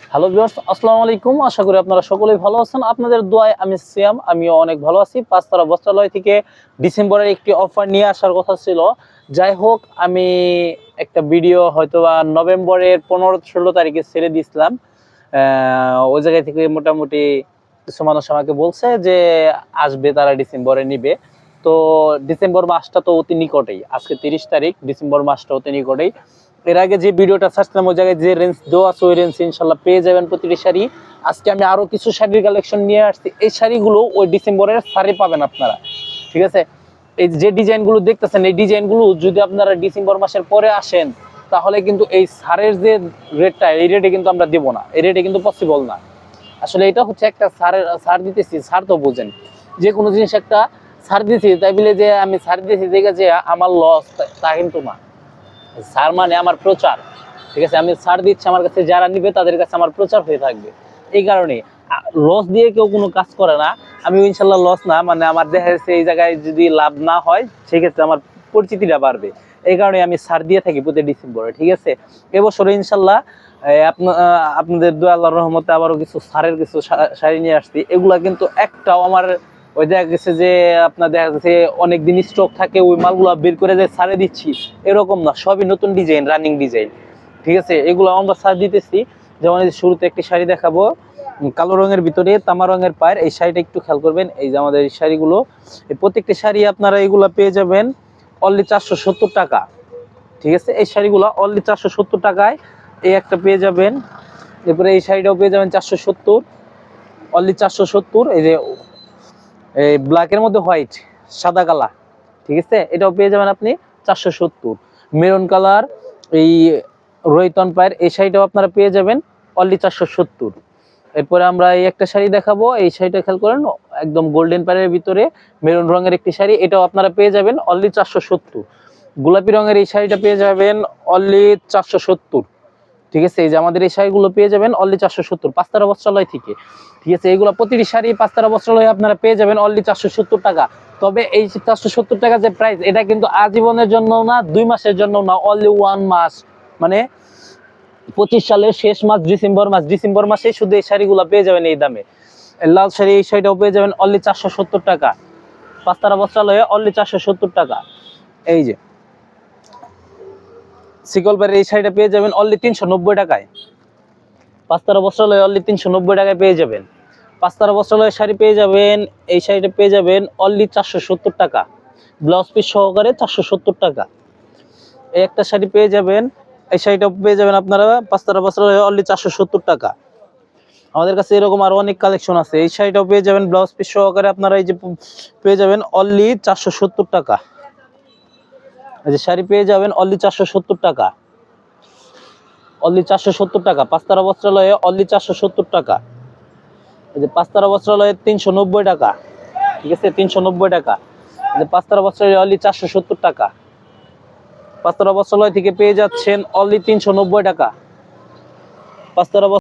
Hello viewers, আসসালামু আলাইকুম। আশা করি আপনারা সকলেই ভালো আছেন। আপনাদের দোয়ায় আমি সিয়াম, আমিও অনেক ভালো আছি। পাঁচতারা বস্ত্রালয় থেকে ডিসেম্বরের একটি অফার নিয়ে আসার কথা ছিল। যাই হোক, আমি একটা ভিডিও হয়তোবা নভেম্বরের 15-16 তারিখে ছেড়ে দিয়েছিলাম। ওই জায়গা থেকে মোটামুটি কিছু মানুষ আমাকে বলছে যে আসবে, তারা ডিসেম্বরে নিবে। তো ডিসেম্বর মাসটা তো অতি নিকটেই, আজকে 30 তারিখ, ডিসেম্বর মাসটা অতি নিকটেই। এর আগে যে ভিডিওটা ছাড়ছিলাম ওই জায়গায় যে রেঞ্জ দেওয়া আছে ওই রেঞ্জ ইনশাল্লাহ পেয়ে যাবেন প্রতিটি শাড়ি। আজকে আমি আরো কিছু শাড়ির কালেকশন নিয়ে আসছি। এই শাড়িগুলো ওই ডিসেম্বরের শাড়ি পাবেন আপনারা, ঠিক আছে? এই যে ডিজাইনগুলো দেখতেছেন, এই ডিজাইনগুলো যদি আপনারা ডিসেম্বর মাসের পরে আসেন তাহলে কিন্তু এই সারের যে রেটটা, এই রেটে কিন্তু আমরা দিব না, এই রেটে কিন্তু পসিবল না। আসলে এটা হচ্ছে একটা সার দিতেছি, সার তো বোঝেন, যে কোনো জিনিস একটা সার দিতেছি তাই বলে যে আমি সার দিতেছি দেখে যে আমার লস, তা কিন্তু না। সার মানে আমার প্রচার, ঠিক আছে? আমি সার দিচ্ছি, আমার কাছে যারা নিবে তাদের কাছে আমার প্রচার হয়ে থাকবে। এই কারণে লস দিয়ে কেউ কোনো কাজ করে না। আমি ইনশাল্লাহ লস না, মানে আমার দেখা যাচ্ছে এই জায়গায় যদি লাভ না হয় সেক্ষেত্রে আমার পরিচিতিটা বাড়বে। এই কারণে আমি সার দিয়ে থাকি প্রতি ডিসেম্বরে, ঠিক আছে? এবছরে ইনশাল্লাহ আপনাদের দোয়া আল্লাহর রহমতে আবারও কিছু সারের কিছু শাড়ি নিয়ে আসছি। এগুলা কিন্তু একটাও আমার ওই দেখা গেছে যে আপনার দেখা গেছে অনেকদিন স্টক থাকে, ওই মালগুলো বের করে যে ছাড়ে দিচ্ছি এরকম না, সবই নতুন ডিজাইন, রানিং ডিজাইন, ঠিক আছে? এগুলো আমরা ছাড় দিতেছি। যেমন এই শুরুতে একটি শাড়ি দেখাবো, কালো রঙের ভিতরে তামা রঙের পায়ের, এই শাড়িটা একটু খেয়াল করবেন। এই যে আমাদের এই শাড়িগুলো, এই প্রত্যেকটি শাড়ি আপনারা এগুলো পেয়ে যাবেন অনলি 470 টাকা, ঠিক আছে? এই শাড়িগুলো অনলি 470 টাকায় এই একটা পেয়ে যাবেন। এরপরে এই শাড়িটাও পেয়ে যাবেন 470, অনলি 470। এই যে এই ব্ল্যাকের মধ্যে হোয়াইট, সাদা কালার, ঠিক আছে? এটাও পেয়ে যাবেন আপনি 470। মেরুন কালার এই রয়তন পায়ের, এই শাড়িটাও আপনারা পেয়ে যাবেন অনলি 470। এরপরে আমরা এই একটা শাড়ি দেখাবো, এই শাড়িটা খেয়াল করেন, একদম গোল্ডেন পাড়ের ভিতরে মেরুন রঙের একটি শাড়ি, এটাও আপনারা পেয়ে যাবেন অনলি 470। গোলাপি রঙের এই শাড়িটা পেয়ে যাবেন অনলি 470, ঠিক আছে? এই যে আমাদের এই শাড়িগুলো পেয়ে যাবেন অনলি 470 পাঁচতারা বস্ত্রালয় থেকে, ঠিক আছে? এইগুলো প্রতিটি শাড়ি পাঁচতারা বস্ত্রালয়ে আপনারা পেয়ে যাবেন অনলি 470 টাকা। তবে এই 470 টাকা যে প্রাইস, এটা কিন্তু আজীবনের জন্য না, 2 মাসের জন্য না, অনলি 1 মাস, মানে 25 সালের শেষ মাস ডিসেম্বর মাস, ডিসেম্বর মাসে শুধু এই শাড়িগুলো পেয়ে যাবেন এই দামে। লাল শাড়ি, এই শাড়িটাও পেয়ে যাবেন অনলি 470 টাকা পাঁচতারা বস্ত্রালয়ে, অনলি 470 টাকা। এই যে সিকলবারের এই শাড়িটা পেয়ে যাবেন অনলি 390 টাকায় পাঁচতারা বস্ত্রালয়ে, অনলি 390 টাকায় পেয়ে যাবেন। পাঁচতারা বস্ত্রালয়ের শাড়ি পেয়ে যাবেন, এই শাড়িটা পেয়ে যাবেন অনলি 470 টাকা, ব্লাউজ পিস সহকারে 470 টাকা। এই একটা শাড়ি পেয়ে যাবেন, এই শাড়িটা পেয়ে যাবেন আপনারা পাঁচতারা বস্ত্রালয়ে অনলি 470 টাকা। আমাদের কাছে এরকম আরো অনেক কালেকশন আছে। এই শাড়িটাও পেয়ে যাবেন ব্লাউজ পিস সহকারে আপনারা, এই যে পেয়ে যাবেন অনলি 470 টাকা। এই যে শাড়ি পেয়ে যাবেন অনলি 470 টাকা, অনলি 470 টাকা পাঁচতারা বস্ত্রালয়ে, অনলি 470 টাকা। এই যে পাঁচতারা বস্ত্রালয়ে 390 টাকা, ঠিক আছে? 390 টাকা। এই যে পাঁচতারা বস্ত্রালয়ে অনলি 470 টাকা। পাঁচতারা বস্ত্রালয় থেকে পেয়ে যাচ্ছেন অনলি 390 টাকা পাঁচতারা।